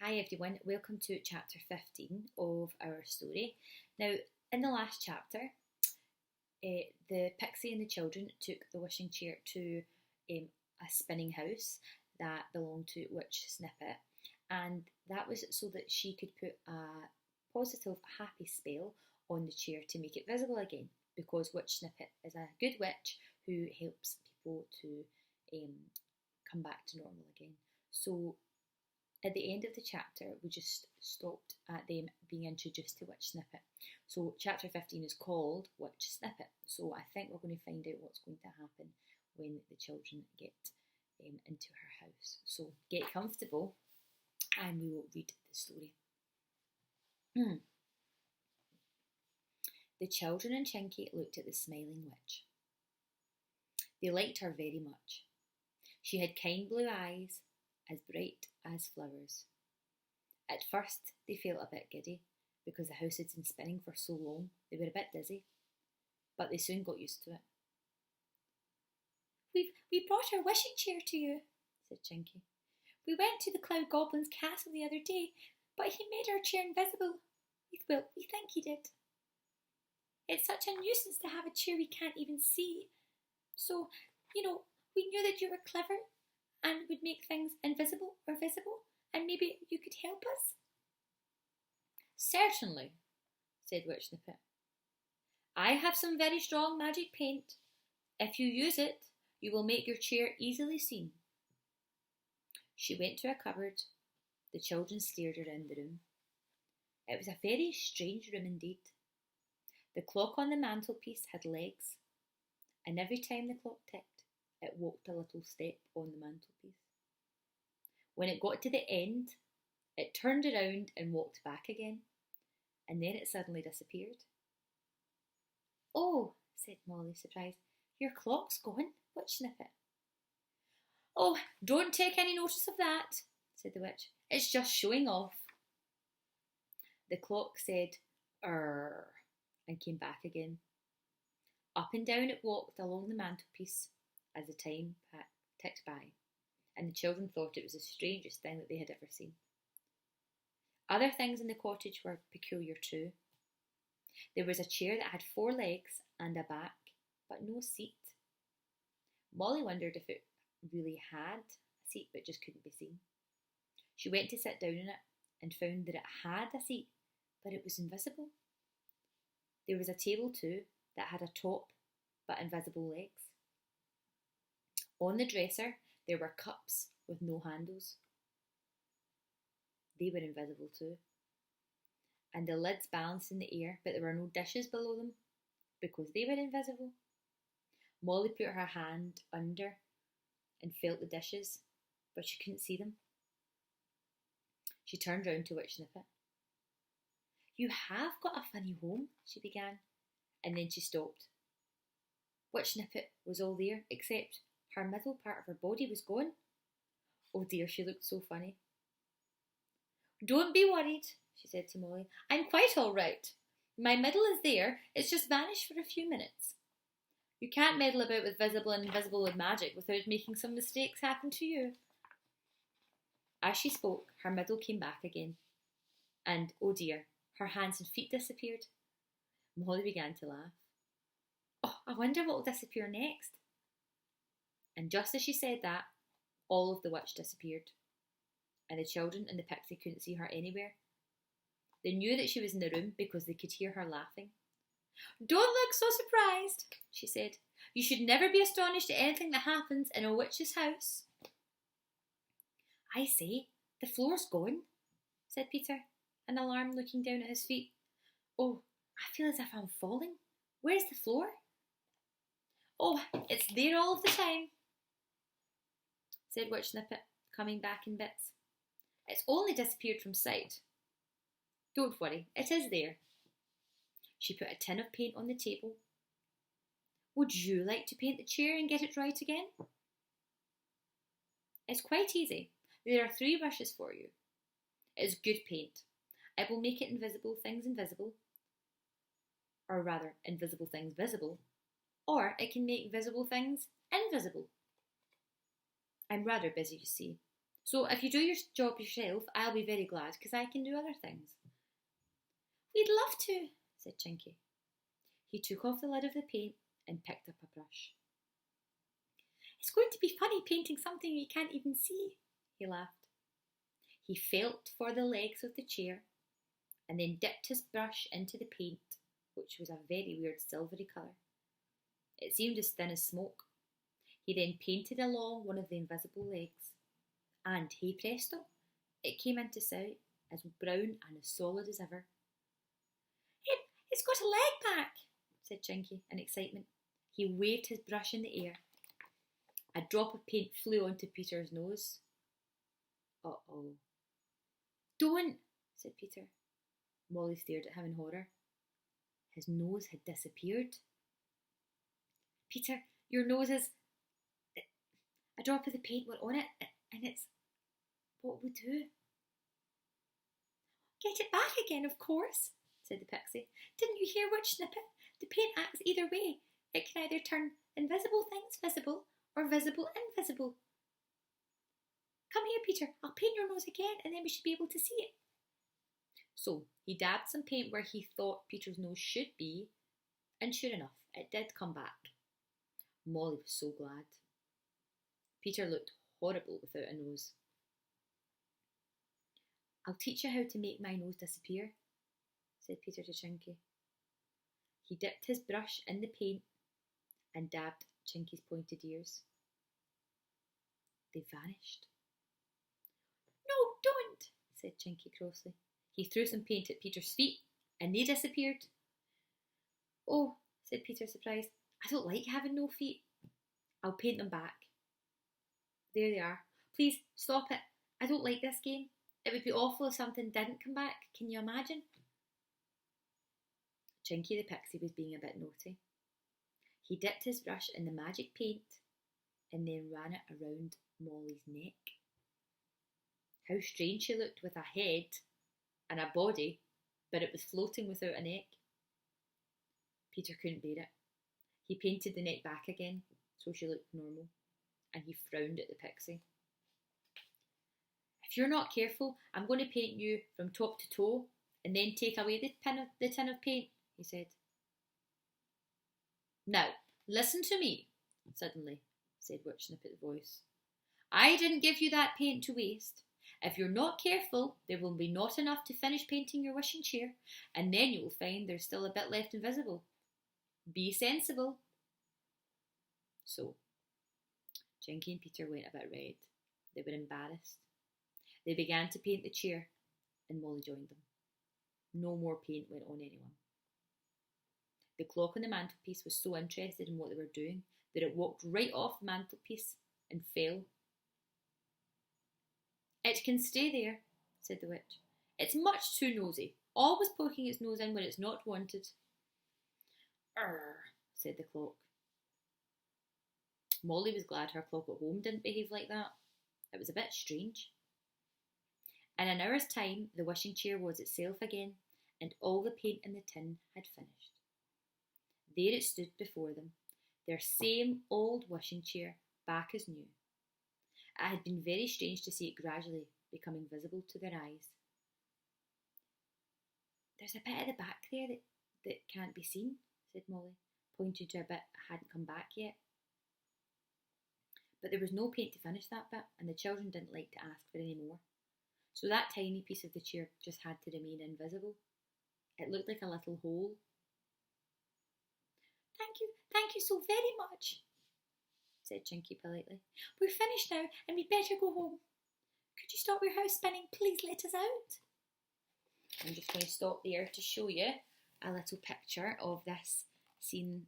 Hi everyone, welcome to chapter 15 of our story. Now, in the last chapter, the pixie and the children took the wishing chair to a spinning house that belonged to Witch Snippet, and that was so that she could put a positive, happy spell on the chair to make it visible again, because Witch Snippet is a good witch who helps people to um, come back to normal again. So at the end of the chapter, we just stopped at them being introduced to Witch Snippet. So chapter 15 is called Witch Snippet. So I think we're going to find out what's going to happen when the children get into her house. So get comfortable and we will read the story. The children and Chinky looked at the smiling witch. They liked her very much. She had kind blue eyes, as bright as flowers. At first they felt a bit giddy, because the house had been spinning for so long they were a bit dizzy, but they soon got used to it. We brought our wishing chair to you, said Chinky. We went to the Cloud Goblin's castle the other day, but he made our chair invisible. Well, we think he did. It's such a nuisance to have a chair we can't even see. So, we knew that you were clever and would make things invisible or visible, and maybe you could help us? Certainly, said Witch Snippet. I have some very strong magic paint. If you use it, you will make your chair easily seen. She went to a cupboard. The children stared around the room. It was a very strange room indeed. The clock on the mantelpiece had legs, and every time the clock ticked, it walked a little step on the mantelpiece. When it got to the end, it turned around and walked back again, and then it suddenly disappeared. Oh, said Molly, surprised. Your clock's gone, Witch Snippet. Oh, don't take any notice of that, said the witch. It's just showing off. The clock said, "Err," and came back again. Up and down it walked along the mantelpiece as the time ticked by, and the children thought it was the strangest thing that they had ever seen. Other things in the cottage were peculiar too. There was a chair that had 4 legs and a back, but no seat. Molly wondered if it really had a seat but just couldn't be seen. She went to sit down in it and found that it had a seat, but it was invisible. There was a table too that had a top but invisible legs. On the dresser there were cups with no handles. They were invisible too. And the lids balanced in the air, but there were no dishes below them because they were invisible. Molly put her hand under and felt the dishes, but she couldn't see them. She turned round to Witch Snippet. You have got a funny home, she began, and then she stopped. Witch Snippet was all there, except her middle part of her body was gone. Oh dear, she looked so funny. Don't be worried, she said to Molly. I'm quite all right. My middle is there, it's just vanished for a few minutes. You can't meddle about with visible and invisible and magic without making some mistakes happen to you. As she spoke, her middle came back again. And, oh dear, her hands and feet disappeared. Molly began to laugh. Oh, I wonder what will disappear next. And just as she said that, all of the witch disappeared, and the children and the pixie couldn't see her anywhere. They knew that she was in the room because they could hear her laughing. Don't look so surprised, she said. You should never be astonished at anything that happens in a witch's house. I say, the floor's gone, said Peter, in alarm, looking down at his feet. Oh, I feel as if I'm falling. Where's the floor? Oh, it's there all of the time, said Witch Snippet, coming back in bits. It's only disappeared from sight. Don't worry, it is there. She put a tin of paint on the table. Would you like to paint the chair and get it right again? It's quite easy. There are 3 brushes for you. It's good paint. It will make it invisible things invisible, or rather, invisible things visible, or it can make visible things invisible. I'm rather busy, you see, So if you do your job yourself, I'll be very glad because I can do other things. We'd love to, said Chinky. He took off the lid of the paint and picked up a brush. It's going to be funny painting something you can't even see, he laughed. He felt for the legs of the chair and then dipped his brush into the paint, which was a very weird silvery colour. It seemed as thin as smoke. He then painted along one of the invisible legs, and hey presto, it came into sight as brown and as solid as ever. It's got a leg back, said Chinky in excitement. He waved his brush in the air. A drop of paint flew onto Peter's nose. Uh-oh. Don't, said Peter. Molly stared at him in horror. His nose had disappeared. Peter, your nose is... A drop of the paint went on it, and it's... What we do? Get it back again, of course, said the pixie. Didn't you hear Witch Snippet? The paint acts either way. It can either turn invisible things visible or visible invisible. Come here, Peter. I'll paint your nose again and then we should be able to see it. So he dabbed some paint where he thought Peter's nose should be, and sure enough, it did come back. Molly was so glad. Peter looked horrible without a nose. I'll teach you how to make my nose disappear, said Peter to Chinky. He dipped his brush in the paint and dabbed Chinky's pointed ears. They vanished. No, don't, said Chinky crossly. He threw some paint at Peter's feet and they disappeared. Oh, said Peter, surprised. I don't like having no feet. I'll paint them back. There they are. Please, stop it. I don't like this game. It would be awful if something didn't come back. Can you imagine? Chinky the pixie was being a bit naughty. He dipped his brush in the magic paint and then ran it around Molly's neck. How strange she looked with a head and a body, but it was floating without a neck. Peter couldn't bear it. He painted the neck back again, so she looked normal, and he frowned at the pixie. If you're not careful, I'm going to paint you from top to toe and then take away the tin of paint, he said. Now, listen to me, suddenly, said Witch Snippet's voice. I didn't give you that paint to waste. If you're not careful, there will be not enough to finish painting your wishing chair, and then you will find there's still a bit left invisible. Be sensible. So, Chinky and Peter went a bit red. They were embarrassed. They began to paint the chair, and Molly joined them. No more paint went on anyone. The clock on the mantelpiece was so interested in what they were doing that it walked right off the mantelpiece and fell. It can stay there, said the witch. It's much too nosy, always poking its nose in when it's not wanted. Said the clock. Molly was glad her clock at home didn't behave like that. It was a bit strange. In an hour's time, the wishing chair was itself again, and all the paint in the tin had finished. There it stood before them, their same old wishing chair, back as new. It had been very strange to see it gradually becoming visible to their eyes. There's a bit at the back there that can't be seen, said Molly, pointing to a bit that hadn't come back yet. But there was no paint to finish that bit, and the children didn't like to ask for any more. So that tiny piece of the chair just had to remain invisible. It looked like a little hole. Thank you so very much, said Chinky politely. We're finished now and we'd better go home. Could you stop your house spinning? Please let us out. I'm just going to stop there to show you a little picture of this scene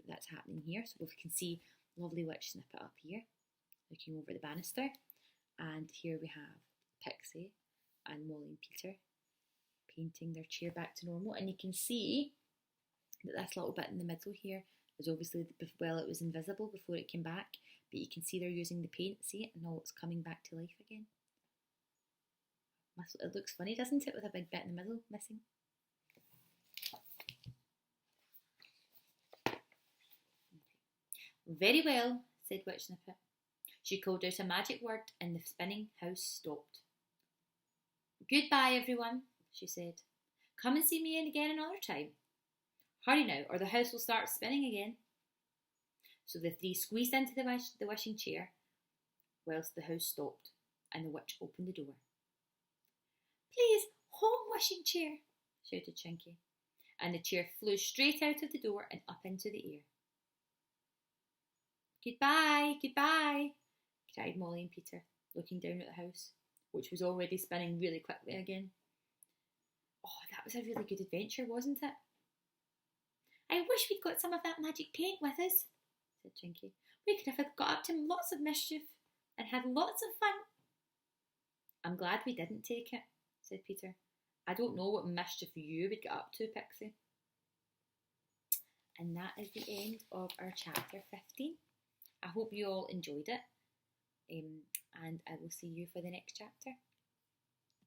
that's happening here. So we can see lovely Witch Snippet up here, looking over the banister. And here we have Pixie and Molly and Peter painting their chair back to normal. And you can see that this little bit in the middle here is obviously, well, it was invisible before it came back, but you can see they're using the paint, see it, and now it's coming back to life again. It looks funny, doesn't it, with a big bit in the middle missing? Very well, said Witch Snippet. She called out a magic word and the spinning house stopped. "Goodbye, everyone," she said. "Come and see me again another time. Hurry now, or the house will start spinning again." So the three squeezed into the wishing chair whilst the house stopped, and the witch opened the door. "Please, home, wishing chair," shouted Chinky, and the chair flew straight out of the door and up into the air. "Goodbye, goodbye," cried Molly and Peter, looking down at the house, which was already spinning really quickly again. "Oh, that was a really good adventure, wasn't it?" "I wish we'd got some of that magic paint with us," said Chinky. "We could have got up to lots of mischief and had lots of fun." "I'm glad we didn't take it," said Peter. "I don't know what mischief you would get up to, Pixie." And that is the end of our chapter 15. I hope you all enjoyed it, and I will see you for the next chapter.